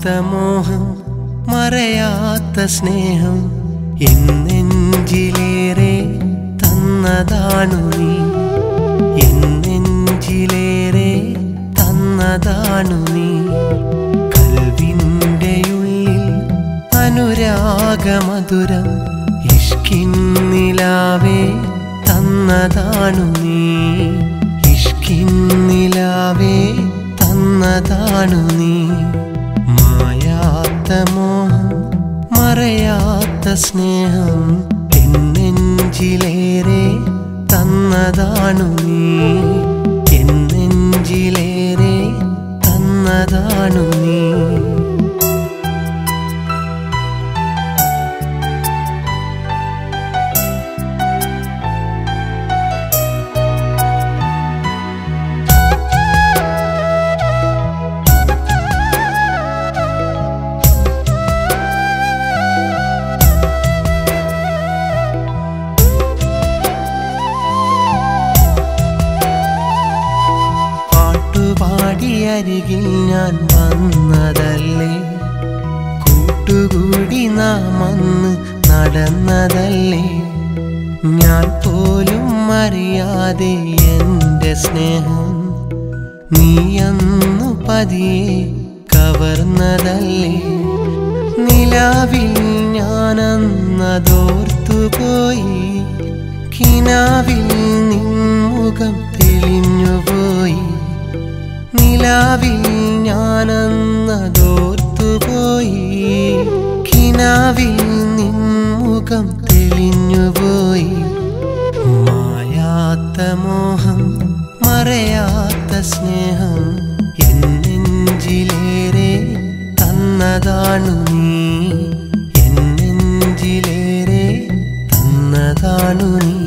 മോഹം മറയാത്ത സ്നേഹം എന്നെഞ്ചിലേറെ തന്നതാണു നീ, എന്നെഞ്ചിലേറെ തന്നതാണു നീ. കൽവിൻ്റെ ഉള്ളിൽ അനുരാഗമധുരം ഇഷ്കിൻ നിലാവേ തന്നതാണു നീ, ഇഷ്കിൻ നിലാവേ തന്നതാണു നീ. മായാത്ത മോഹം മറയാത്ത സ്നേഹം എന്നെഞ്ചിലേറെ തന്നതാണു നീ, എന്നെഞ്ചിലേറെ തന്നതാണു നീ. അരികിൽ ഞാൻ വന്നതല്ലേ, കൂട്ടുകൂടി നാം അന്ന് നടന്നതല്ലേ. ഞാൻ പോലും അറിയാതെ എൻ്റെ സ്നേഹം നീ അന്നു പതിയെ കവർന്നതല്ലേ. നിലാവിൽ ഞാനന്നതോർത്തുപോയി, കിനാവിൽ നിൻമുഖം തെളിഞ്ഞുപോയി. നിലാവിൽ ഞാനന്നതോർത്തുപോയി, കിനാവിൽ നിൻമുഖം തെളിഞ്ഞുപോയി. മായാത്ത മോഹം മറയാത്ത സ്നേഹം എന്നെഞ്ചിലേറെ തന്നതാണു നീ, എന്നെഞ്ചിലേറെ തന്നതാണു നീ.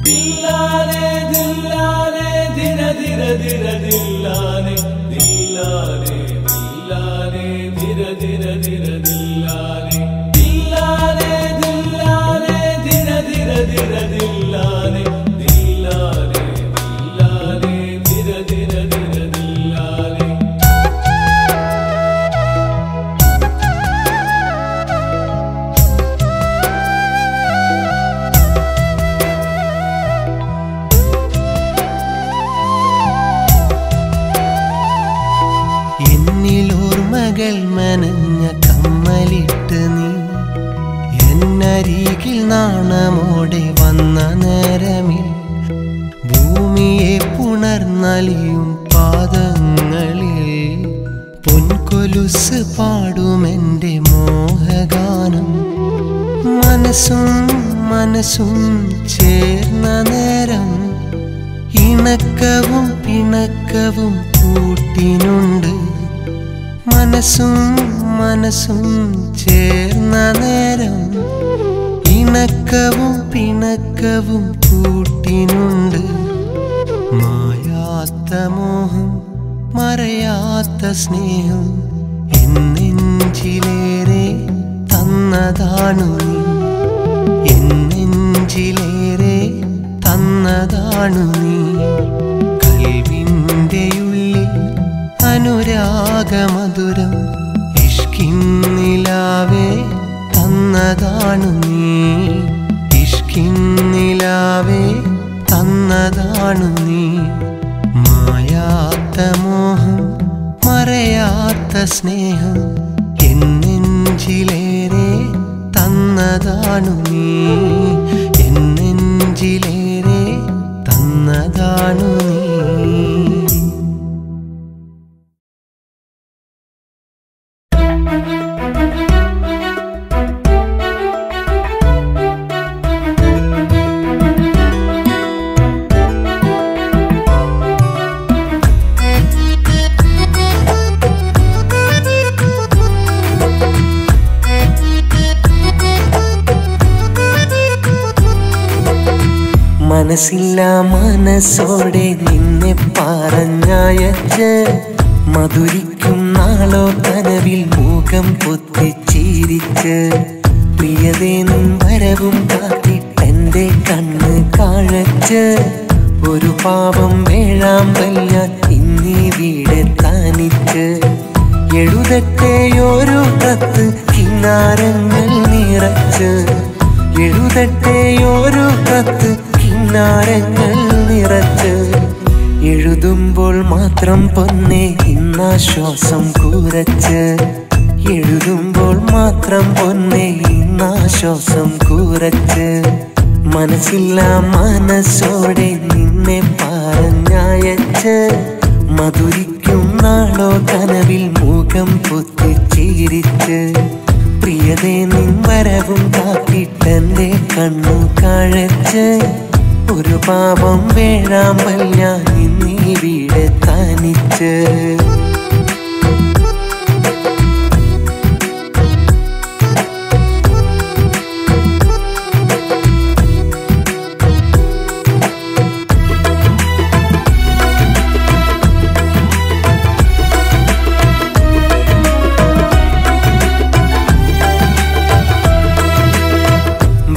दिलाने दिलाने दिलाने धीरे धीरे धीरे दिलाने दिलाने दिलाने धीरे धीरे धीरे दिलाने दिलाने दिलाने धीरे धीरे धीरे दिलाने. എന്നിലോർമകൾ മനഞ്ഞ കമ്മലിട്ട് നീ എന്നരികിൽ നാണമോടെ വന്ന നേരമിൽ ഭൂമിയെ പുണർന്നലിയും പാദങ്ങളിൽ പൊൻകൊലുസ് പാടുമെൻ്റെ മോഹഗാനം. മനസ്സും മനസ്സും ചേർന്ന നേരം ഇണക്കവും പിണക്കവും കൂട്ടിനുണ്ട്. മനസ്സും മനസ്സും ചേർന്ന നേരം ഇണക്കവും പിണക്കവും കൂട്ടിനുണ്ട്. മായാത്ത മോഹം മറയാത്ത സ്നേഹം എന്നെഞ്ചിലേറെ തന്നതാണു നീ, എന്നെഞ്ചിലേറെ തന്നതാണു നീ. കൽവിൻ്റെ ഉള്ളിൽ അനുരാഗമധുരം ഇഷ്കിൻ നിലാവേ തന്നതാണു നീ, ഇഷ്കിൻ നിലാവേ തന്നതാണു നീ. മായാത്ത മോഹം മറയാത്ത സ്നേഹം എന്നെഞ്ചിലേറെ തന്നതാണു നീ, എന്നെഞ്ചിലേറെ തന്നതാണു നീ. മനസ്സില്ല മനസ്സോടെ നിന്നെ പറഞ്ഞയച്ച് മധുരിക്കും നാളോ കനവിൽ മുഖം പൊത്തിച്ചിരിച്ച് പ്രിയതേനും വരവും കാത്തിട്ടെന്റെ കണ്ണ് കാഴച്ച് ഒരു പാവം വേഴാമ്പൽ ഞാൻ ഇന്നീ വീടെ താനിച്ച് എഴുതട്ടെ ഒരു കത്ത് കിന്നാരങ്ങൾ നിറച്ച്, എഴുതട്ടെ ഒരു കത്ത് കിന്നാരങ്ങൾ നിറച്ച്. എഴുതുമ്പോൾ മാത്രം പൊന്നെ ഇന്നാശ്വാസം കൂരച്ച്, എഴുതുമ്പോൾ മാത്രം പൊന്നെ ഇന്നാശ്വാസം കൂരച്ച്. മനസ്സില്ല മനസ്സോടെ നിന്നെ പറഞ്ഞയച്ച്, മധുരിക്കും നാളോ കനവിൽ മുഖം പൊത്തിച്ചിരിച്ച്. പ്രിയതേ നിൻ വരവും കാത്തിട്ടെന്റെ കണ്ണു കാഴച്ച്. ഒരു പാപം വേഴാമ്പൽ ഞാൻ ഇന്നിവിടെ തനിച്ച്.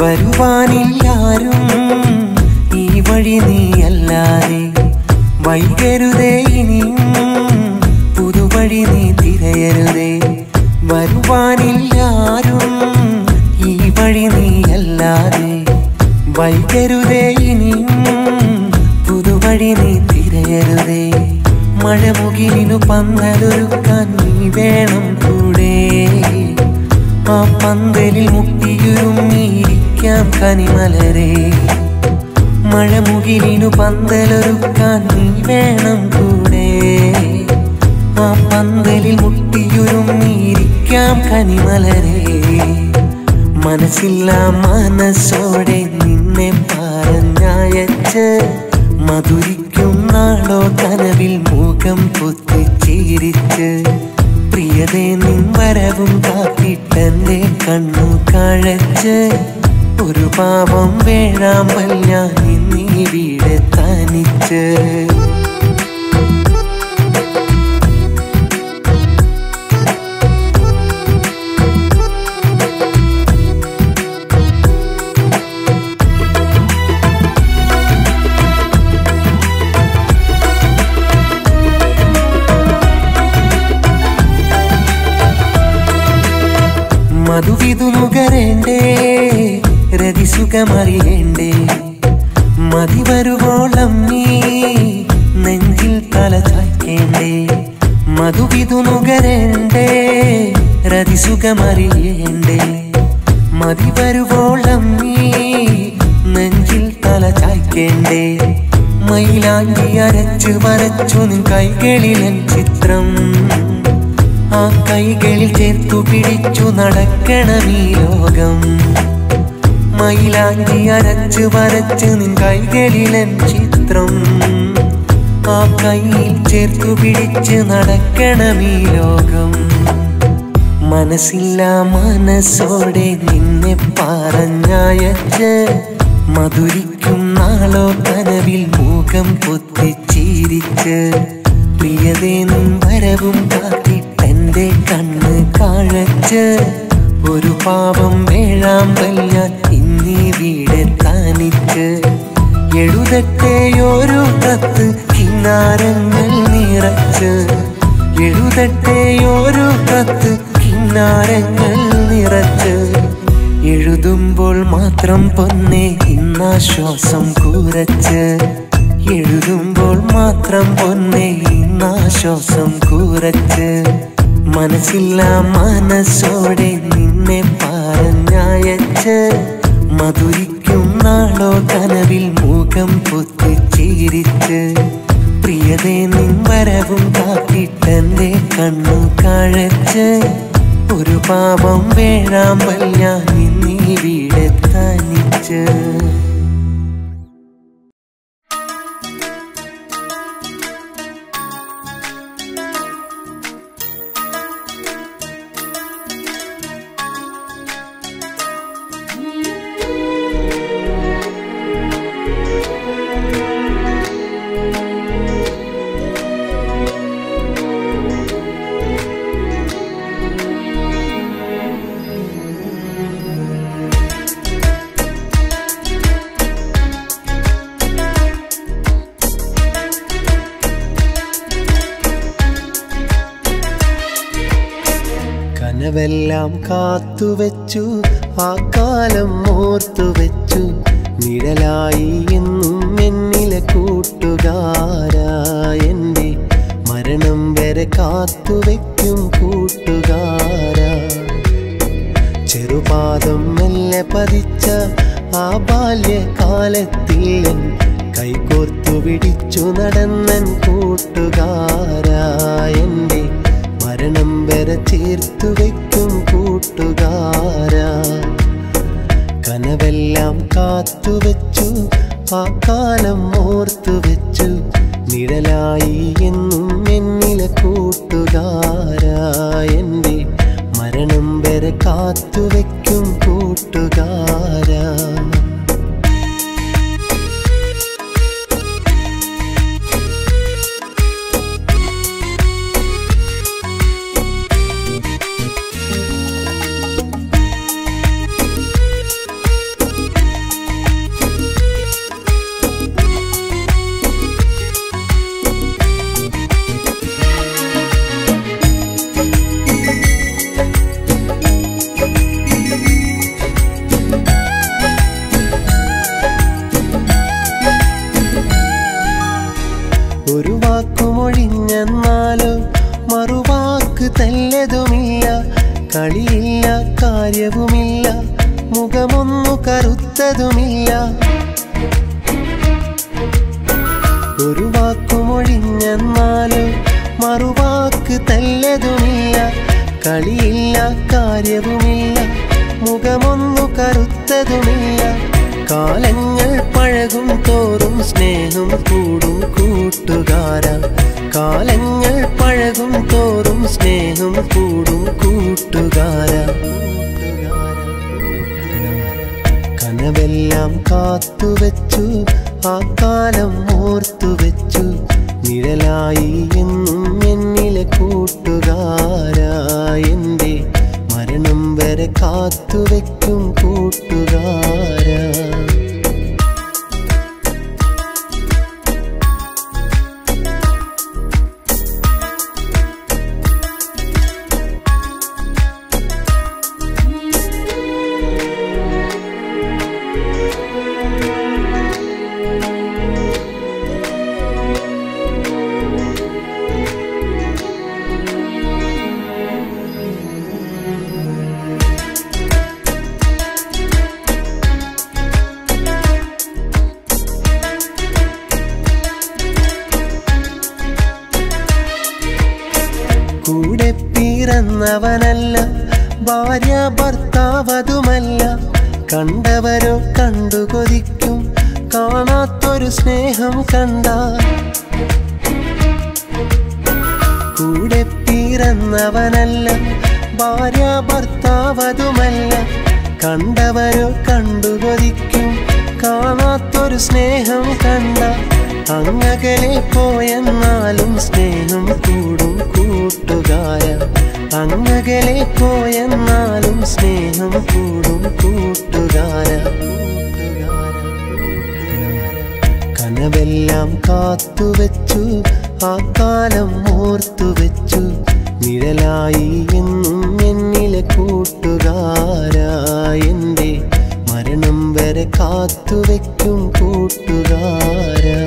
വരുവാനില്ലാരും ഈ വഴി നീയല്ലാതെ, വൈകരുതേ ഇനിയും പുതുവഴി നീ തിരയരുതേ. വരുവാനില്ലാരും ഈ വഴി നീയല്ലാതെ, വൈകരുതേ ഇനിയും പുതുവഴി നീ തിരയരുതേ. മഴമുകിലിനു പന്തലൊരുക്കാൻ നീ വേണം കൂടെ, ആ പന്തലിൽ മുട്ടിയുരുമ്മിയിരിക്കാം കനിമലരെ. മഴമുകിലിനു പന്തലൊരുക്കാൻ നീ വേണം കൂടെ, ആ പന്തലിൽ മുട്ടിയുരുമ്മിയിരിക്കാം കനിമലരെ. മനസ്സില്ല മനസ്സോടെ നിന്നെ പറഞ്ഞയച്ച്, മധുരിക്കും നാളോ കനവിൽ മുഖം പൊത്തിച്ചിരിച്ച്. പ്രിയതേ നിൻ വരവും കാത്തിട്ടെന്റെ കണ്ണു കാഴച്ച്. ഒരു പാപം വേഴാമ്പൽ ഞാൻ ഇന്നിവിടെ തനിച്ച്. മധുവിധു നുകരേണ്ടേ, രതിസുഖമറിയേണ്ടേ. മതി വരുവോളം നീ നെഞ്ചിൽ തല ചായ്ക്കേണ്ടേ. മധുവിധു നുകരേണ്ടേ, രതിസുഖമറിയേണ്ടേ. മതി വരുവോളം നീ നെഞ്ചിൽ തല ചായ്ക്കേണ്ടേ. മൈലാഞ്ചി അരച്ചു വരച്ചു നിൻ കൈകളിലൻ ചിത്രം, ആ കൈകളിൽ ചേർത്തു പിടിച്ചു നടക്കണമീ ലോകം. മൈലാഞ്ചി അരച്ചു വരച്ച് നിൻ കൈകളിലൻ ചിത്രം, ആ കൈയിൽ ചേർത്തു പിടിച്ച് നടക്കണമീ ലോകം. മനസ്സില്ല മനസ്സോടെ നിന്നെ പറഞ്ഞയച്ച്, മധുരിക്കും നാളോ കനവിൽ മുഖം പൊത്തിച്ചിരിച്ച്. പ്രിയതേ നിൻ വരവും കാത്തിട്ടെന്റെ കണ്ണ് കാഴച്ച്. ഒരു പാപം വേഴാമ്പൽ ഞാൻ ഇന്നിവിടെ തനിച്ച്. എഴുതട്ടെ ഒരു കത്ത് കിന്നാരങ്ങൾ നിറച്ച്, എഴുതട്ടെ ഒരു കത്ത് കിന്നാരങ്ങൾ നിറച്ച്. എഴുതുമ്പോൾ മാത്രം പൊന്നെ ഇന്നാശ്വാസം കൂരച്ച്, എഴുതുമ്പോൾ മാത്രം പൊന്നെ ഇന്നാശ്വാസം കൂരച്ച്. മനസ്സില്ല മനസ്സോടെ നിന്നെ പറഞ്ഞയച്ച്, മധുരിക്കും നാളോ കനവിൽ മുഖം പൊത്തിച്ചിരിച്ച്. പ്രിയതേ നിൻ വരവും കാത്തിട്ടെന്റെ കണ്ണു കാഴച്ച്. ഒരു പാപം വേഴാമ്പൽ ഞാൻ ഇന്നിവിടെ തനിച്ച്. കനവെല്ലാം കാത്തുവെച്ചു ആ കാലം ഓർത്തുവെച്ചു നിഴലായി എന്നും എന്നിലെ കൂട്ടുകാരാ എൻ്റെ മരണം വരെ കാത്തുവെക്കും കൂട്ടുകാരാ ചെറുപാദം മെല്ലെ പതിച്ച ആ ബാല്യകാലത്തിൽ കൈകോർത്തു പിടിച്ചു നടന്നൻ കൂട്ടുകാരാ എൻ്റെ മരണം വരെ ചേർത്തു വയ്ക്കും കൂട്ടുകാരാ കനവെല്ലാം കാത്തുവെച്ചു ആ കാലം ഓർത്തുവെച്ചു നിഴലായി എന്നും എന്നിലെ കൂട്ടുകാരാ എൻ്റെ മരണം വരെ കാത്തുവെക്കും കൂട്ടുകാരാ ഒരു വാക്കുമൊഴിഞ്ഞെന്നാലോ മറുവാക്ക് തല്ലതുമില്ല കളിയില്ല കാര്യവുമില്ല മുഖമൊന്നു കറുത്തതുമില്ല ഒരു വാക്കുമൊഴിഞ്ഞെന്നാലോ മറുവാക്ക് തല്ലതുമില്ല കളിയില്ല കാര്യവുമില്ല മുഖമൊന്നു കറുത്തതുമില്ല കാലങ്ങൾ പഴകും തോറും സ്നേഹം കൂടും കൂട്ടുകാരാ കാലങ്ങൾ പഴകും തോറും സ്നേഹം കൂടും കൂട്ടുകാരാ കനവെല്ലാം കാത്തുവെച്ചു ആ കാലം ഓർത്തുവെച്ചു നിഴലായി എന്നും എന്നിലെ കൂട്ടുകാരാ എൻ്റെ മരണം വരെ കാത്തുവെക്കും കൂട്ടുകാരാ കൂടെ പിറന്നവനല്ല ഭാര്യ ഭർത്താവതുമല്ല കണ്ടവരോ കണ്ടു കൊതിക്കും കാണാത്തൊരു സ്നേഹം കണ്ട കൂടെ പിറന്നവനല്ല ഭാര്യ ഭർത്താവതുമല്ല കണ്ടവരോ കണ്ടു കൊതിക്കും കാണാത്തൊരു സ്നേഹം കണ്ട അങ്ങകലെ പോയെന്നാലും സ്നേഹം കൂടും കൂട്ടുകാരാ അങ്ങകലെ പോയെന്നാലും സ്നേഹം കൂടും കൂട്ടുകാരാ കനവെല്ലാം കാത്തുവെച്ചു ആ കാലം ഓർത്തുവെച്ചു നിഴലായി എന്നും എന്നിലെ കൂട്ടുകാരാ എൻ്റെ മരണം വരെ കാത്തുവെക്കും കൂട്ടുകാരാ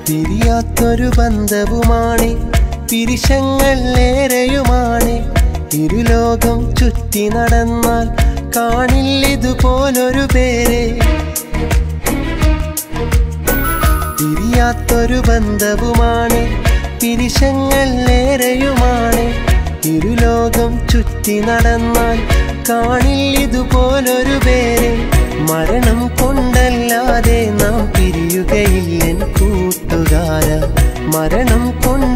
പിരിയാത്തൊരു ബന്ധവുമാണ് പിരിശങ്ങൾ ഏറെയുമാണ് ഇരുലോകം ചുറ്റി നടന്നാൽ കാണില്ലിതുപോലൊരു പേരെ പിരിയാത്തൊരു ബന്ധവുമാണ് പിരിശങ്ങൾ ഏറെയുമാണ് ഇരുലോകം ചുറ്റി നടന്നാൽ കാണില്ലിതുപോലൊരു പേരെ മരണം കൊണ്ടല്ലാതെ നാം പിരിയുകയില്ലെൻ കൂട്ടുകാരാ മരണം കൊണ്ട്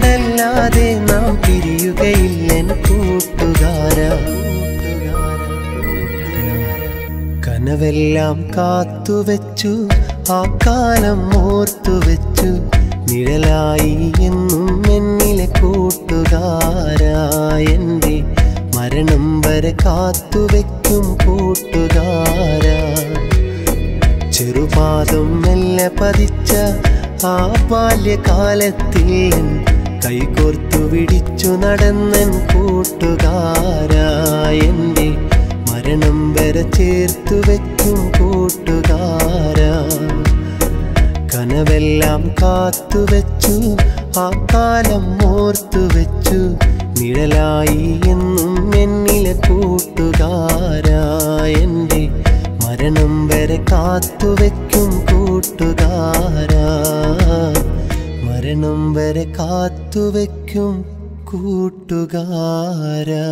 കനവെല്ലാം കാത്തുവെച്ചു ആ കാലം ഓർത്തുവെച്ചു നിഴലായി എന്നും എന്നിലെ കൂട്ടുകാരാ എൻ്റെ മരണം വരെ കാത്തുവെക്കും കൂട്ടുകാരാ ചെറുപാദം മെല്ലെ പതിച്ച ആ ബാല്യകാലത്തിൽ കൈകോർത്തു പിടിച്ചു നടന്നൻ കൂട്ടുകാരാ എൻ്റെ മരണം വരെ ചേർത്തു വെക്കും കൂട്ടുകാരാ കനവെല്ലാം കാത്തുവെച്ചു ആ കാലം ഓർത്തുവെച്ചു നിഴലായി എന്നും എന്നിലെ കൂട്ടുകാരാ എൻ്റെ മരണം വരെ കാത്തുവെക്കും കൂട്ടുകാരാ മരണം വരെ കാത്തുവെക്കും കൂട്ടുകാരാ